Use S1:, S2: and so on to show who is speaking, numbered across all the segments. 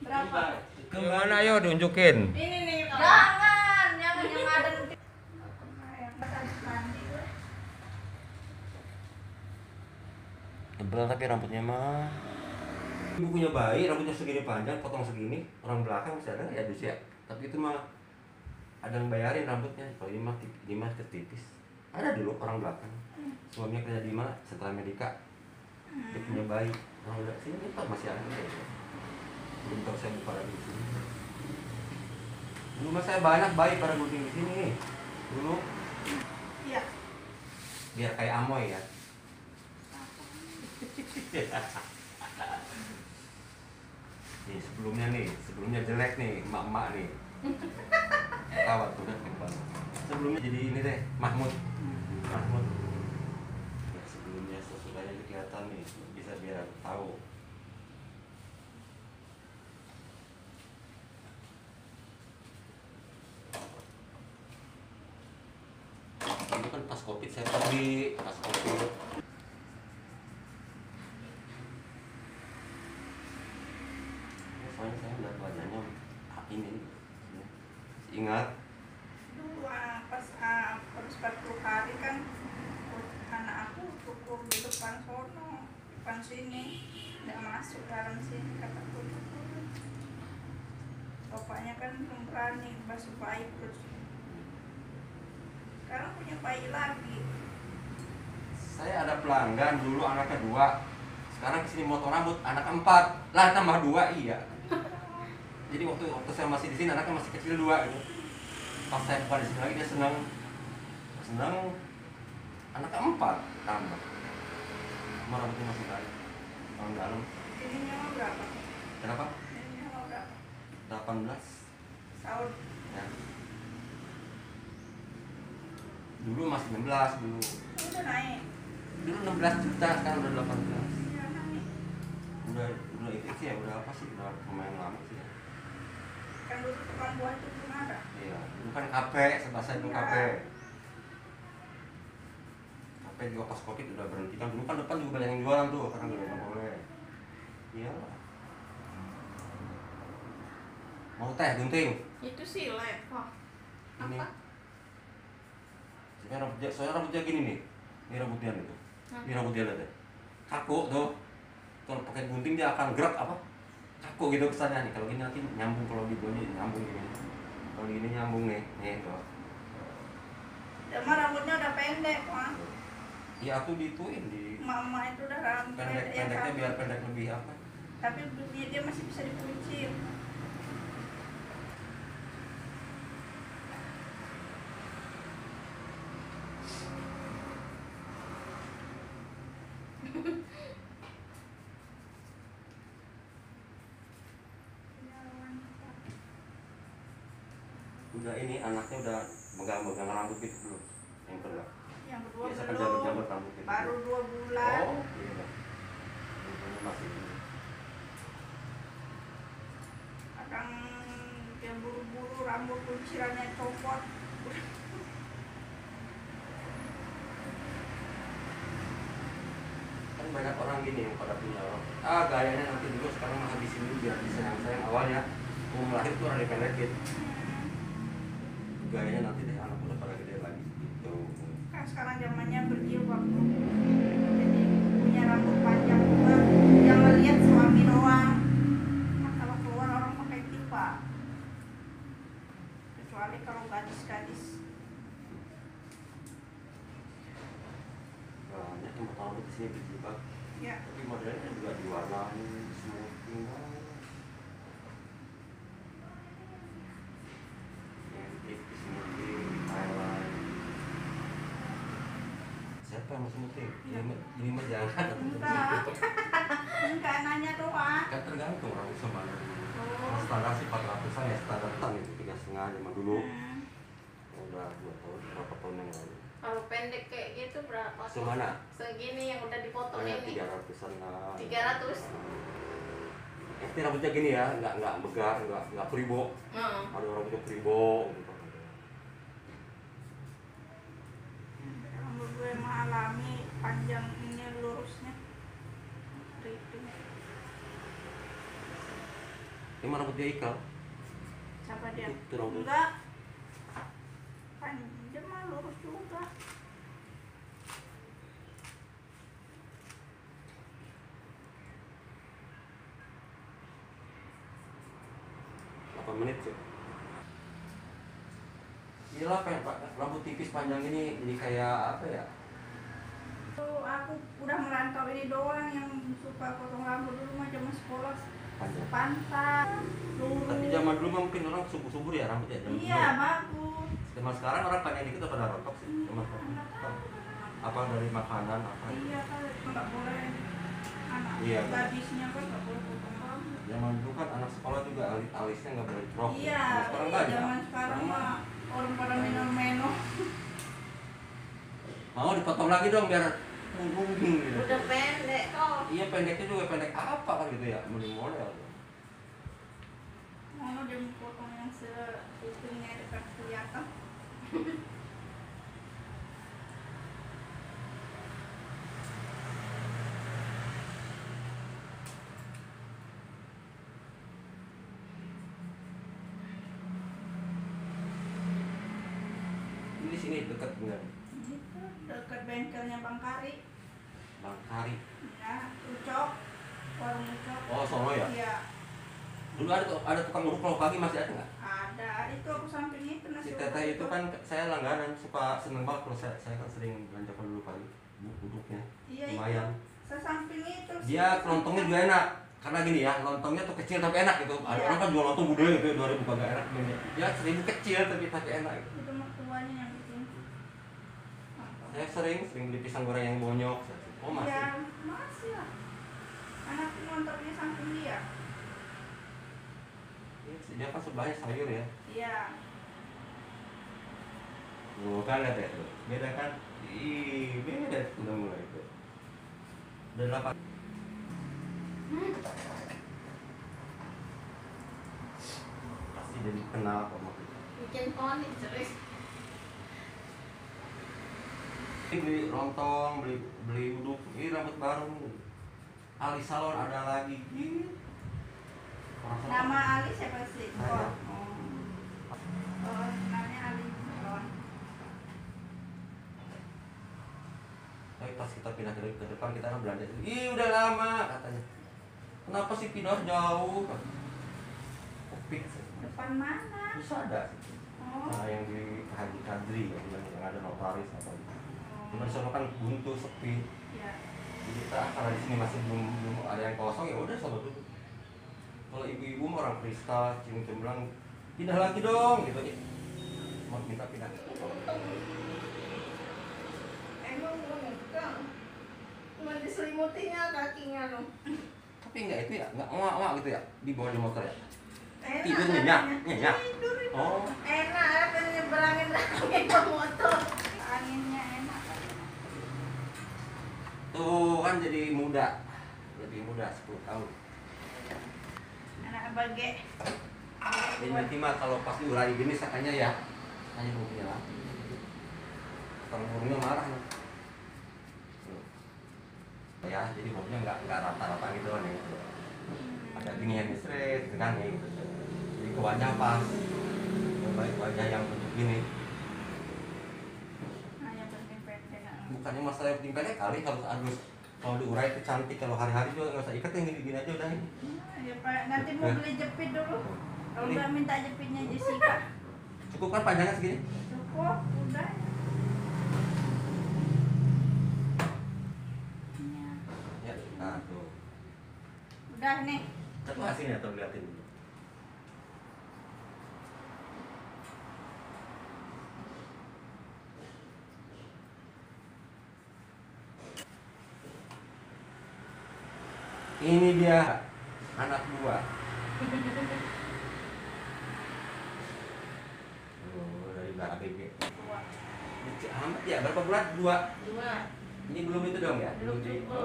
S1: Berapa?
S2: Gimana, ayo tunjukin.
S1: Ini nih.
S3: Jangan yang ada nanti.
S2: Tebel tapi rambutnya mah. Ibu punya bayi, rambutnya segini panjang, potong segini, orang belakang masih ada nggak ya dus ya? Tapi itu mah ada yang bayarin rambutnya. Kalau ini mah ketipis. Ada dulu orang belakang. Suaminya kerja di mana? Sentra Medika. Dia punya bayi. Orang udah sini itu masih ada ya. Belum tahu saya buka lagi di sini. Dulu mah saya banyak bayi pada gunting di sini. Dulu.
S1: Iya.
S2: Biar kayak Amoy ya. Nih sebelumnya jelek nih, emak-emak nih. Kawat tuh kan sebelumnya jadi ini deh, Mahmud. Ya, sebelumnya sesudahnya kelihatan nih, bisa biar tahu. Itu kan pas Covid saya pergi, pas Covid. Soalnya saya lihat wajahnya ini ingat
S1: Dulu pas harus 40 hari kan anak aku cukup di depan sono, depan sini, nggak masuk dalam sini kataku. Bapaknya kan belum berani basuh bayi terus. Sekarang punya bayi lagi.
S2: saya ada pelanggan dulu anaknya 2, sekarang kesini motong rambut anak 4 lah tambah 2 iya. Jadi waktu saya masih di sini anaknya masih kecil 2 gitu. Pas saya buka di sini lagi dia senang anaknya 4 tambah. Cuma rambutnya masih tarik orang dalam.
S1: Ininya mau berapa?
S2: Kenapa?
S1: Ininya mau berapa?
S2: 18
S1: Tahun.
S2: ya. Dulu masih 16 dulu.
S1: Udah naik.
S2: Dulu 16 juta sekarang udah 18.
S1: Udah naik.
S2: Udah itu sih ya udah apa sih udah lumayan lama sih ya.
S1: Kan dulu tukang buah itu belum ada.
S2: Iya, dulu kan KP, sebasa itu KP. KP juga pas Covid udah berhenti kan. Dulu kan depan juga banyak yang jualan tuh, karena udah boleh. Iya. Mau teh gunting?
S1: Itu sih lepo.
S2: Ini.
S1: Apa?
S2: Soalnya rambutnya gini nih. Ini rambutnya itu. Ini rambutnya lihat deh. Kaku tuh. Kalau pakai gunting dia akan gerak apa? Kaku gitu kesannya nih. Kalau gini nanti nyambung, kalau di bunyi nyambung gini. Kalau gini nyambung nih tuh.
S1: Emang rambutnya udah pendek, Pak.
S2: Iya aku dituin di
S1: Mama itu udah rambut
S2: pendeknya biar pendek lebih apa?
S1: Tapi dia masih bisa dipuncir.
S2: Udah ini anaknya udah megang rambut gitu belum? Yang kedua.
S1: Yang kedua
S2: Biasa kan
S1: belum.
S2: jambut rambut gitu.
S1: Baru 2 bulan.
S2: Oh, iya. Rambutnya masih ini.
S1: Kadang dia buru-buru rambut kuncirannya copot.
S2: Kan banyak orang gini yang pada punya orang. Gayanya nanti dulu sekarang mah habisin dulu biar disayang-sayang awalnya. Mau melahir tuh orang dipendekin. Gayanya nanti deh anak udah pada gede lagi gitu.
S1: Kan sekarang zamannya berjilbab. Jadi punya rambut panjang juga. Jangan lihat suami doang. Nah, kalau keluar orang pakai kipa. Kecuali kalau gadis-gadis.
S2: Banyak yang mau rambut disini berjilbab.
S1: Ya.
S2: Tapi modelnya juga diwarnain smoothing. Siapa yang mau smoothing? Ini mah jangan.
S1: Enggak nanya doang.
S2: Kan tergantung rambut sama standar sih 400-an ya, standar tan itu 3,5 zaman dulu. Udah 2 tahun, berapa tahun yang lalu.
S3: Kalau pendek kayak gitu berapa?
S2: Semana?
S3: Segini yang udah dipotong ini.
S2: 300-an lah.
S3: 300.
S2: Ini rambutnya gini ya, nggak megar, nggak pribo. Ada rambutnya pribo gitu.
S1: Rambut gue mah alami, panjang ini lurusnya keriting.
S2: Emang rambut dia ikal?
S1: Siapa dia?
S2: Itu rambut.
S1: Enggak. Kan dia mah lurus juga.
S2: 8 menit sih. Gila pengen rambut tipis panjang ini jadi kayak apa ya?
S1: Tuh, aku udah merantau ini doang yang suka potong rambut dulu mah zaman sekolah
S2: Panjang.
S1: pantat lurus.
S2: Tapi zaman dulu mungkin orang subur-subur ya rambutnya.
S1: Iya bagus.
S2: Zaman sekarang orang panjang dikit udah pada rontok sih. Zaman sekarang. Apa dari makanan apa?
S1: Iya kan nggak boleh anak
S2: Iya.
S1: gadisnya kan nggak boleh potong rambut.
S2: Zaman dulu kan anak sekolah juga alisnya nggak boleh crop.
S1: Iya,
S2: Sekarang
S1: iya,
S2: banyak.
S1: zaman sekarang mah orang pada meno-meno.
S2: Mau dipotong lagi dong biar gungging gitu.
S3: Udah pendek kok.
S2: Iya pendeknya juga pendek apa kan gitu ya, model.
S1: Mau dia potong yang seupungnya dekat kelihatan.
S2: Ini di sini dekat dengan
S1: Itu dekat bengkelnya Bang Kari.
S2: Bang Kari.
S1: Ya, Ucok. Warung Ucok.
S2: Oh, sono ya?
S1: Iya,
S2: Dulu ada tukang urut kalau pagi masih ada nggak?
S1: ada. Itu aku samping itu
S2: Si
S1: nasi
S2: teteh
S1: uduk
S2: itu kan saya langganan suka seneng banget kalau saya kan sering belanjakan dulu pagi uduknya
S1: Iya,
S2: lumayan.
S1: Saya samping itu.
S2: Dia lontongnya juga enak karena gini ya lontongnya tuh kecil tapi enak gitu. Ada
S1: Iya.
S2: orang kan jual lontong gede gitu 2000 kagak enak ya 1000 kecil tapi enak gitu.
S1: Itu mertuanya yang bikin.
S2: Saya sering beli pisang goreng yang bonyok. Oh masih.
S1: Ya, masih lah. Anak nontonnya samping dia.
S2: Dia kan sebelahnya sayur ya.
S1: Iya.
S2: Oh kan lihat ya tuh. Beda kan? Ih, beda udah mulai itu. Udah 8. Pasti jadi kenal kok mak.
S3: Bikin ponik terus.
S2: Beli lontong, beli uduk, ini rambut baru. Ali Salon ada lagi. Ih. Orang Salon.
S1: Nama Ali siapa sih?
S2: Saya.
S1: Oh, namanya Ali Salon.
S2: Tapi pas kita pindah ke depan kita kan belanja. Ih udah lama katanya. Kenapa sih pindah jauh? Kopik.
S1: Depan mana?
S2: Bisa ada.
S1: Oh.
S2: Nah, yang di Haji Kadri yang ada notaris apa gitu. Cuma di sana kan buntu sepi.
S1: Ya.
S2: Jadi kita karena di sini masih belum ada yang kosong ya udah sama dulu. Kalau ibu-ibu mah orang Krista, bilang pindah lagi dong gitu ya. Mau minta pindah.
S3: Emang bukan. Cuma diselimutinya kakinya loh.
S2: Tapi enggak itu ya, enggak ngawak gitu ya di bawah di motor ya.
S1: Enak
S2: Tidur
S1: katanya.
S2: nyenyak.
S1: Tidur itu.
S2: Oh,
S3: Enak apa nyeberangin angin ke motor.
S1: Anginnya enak.
S2: tuh kan jadi muda. Lebih muda 10 tahun.
S1: Anak bage.
S2: Jadi nanti mah kalau pas diurai gini sakanya ya, hanya burungnya lah. Kalau burungnya marah nih. Ya, jadi burungnya nggak rata-rata gitu kan ya. Ada gini yang straight, gitu kan ya. Gitu. Jadi ke wajah pas, baik wajah yang bentuk gini.
S1: Hanya pendek-pendek.
S2: Bukannya masalah yang penting pendek kali harus kalau diurai itu cantik kalau hari-hari juga nggak usah ikat yang gini-gini aja udah ini.
S1: Ya Pak, nanti mau beli jepit dulu. Kalau udah minta jepitnya Jessica.
S2: Cukup kan panjangnya segini?
S1: Cukup, udah. Ya.
S2: Ya, nah tuh.
S1: Udah nih.
S2: Satu hasilnya tuh liatin dulu. Ini dia anak dua. Oh, dari belakang ABG. Lucu amat ya, berapa bulan? 2.
S3: 2.
S2: Ini belum itu dong ya?
S3: Belum
S2: di.
S3: cukup.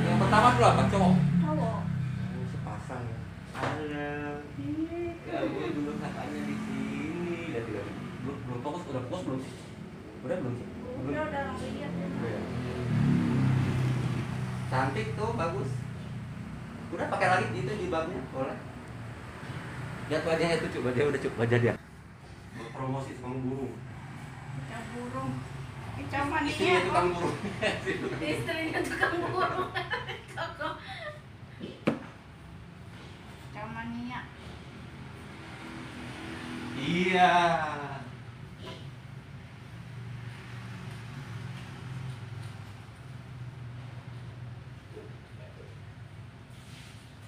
S2: Yang pertama dulu apa? Cowok.
S3: Cowok.
S2: Oh, sepasang ya. Halo. Ya, gue dulu katanya di sini. Lihat. Belum fokus, udah fokus belum sih? Udah belum sih?
S1: Udah lihat.
S2: Udah ya. Cantik tuh, bagus. Udah pakai lagi itu jilbabnya, boleh. Lihat wajahnya tuh, coba dia udah coba wajah dia. Promosi tukang burung.
S1: Kicau burung. Kicau
S2: Istrinya
S1: mania.
S2: tukang burung.
S3: Istrinya tukang burung. Koko.
S1: Kicau mania.
S2: Iya.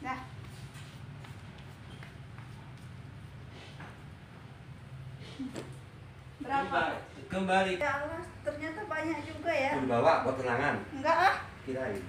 S1: Dah. Berapa?
S2: Kembali.
S1: Ya Allah, ternyata banyak juga ya.
S2: Udah bawa buat tunangan.
S1: Enggak ah.
S2: Kirain.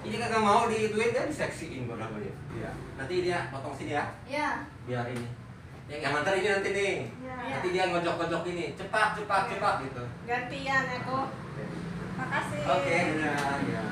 S2: Ini kagak mau diituin kan seksiin kok namanya. Iya. Nanti dia potong sini ya.
S3: Ya.
S2: Biar ini. Yang ngantar ini nanti nih.
S1: Ya.
S2: Nanti dia ngojok-ngojok ini. Cepat, cepat,
S1: Oke.
S2: cepat gitu.
S3: Gantian aku.
S1: Makasih.
S2: Oke, ya, ya.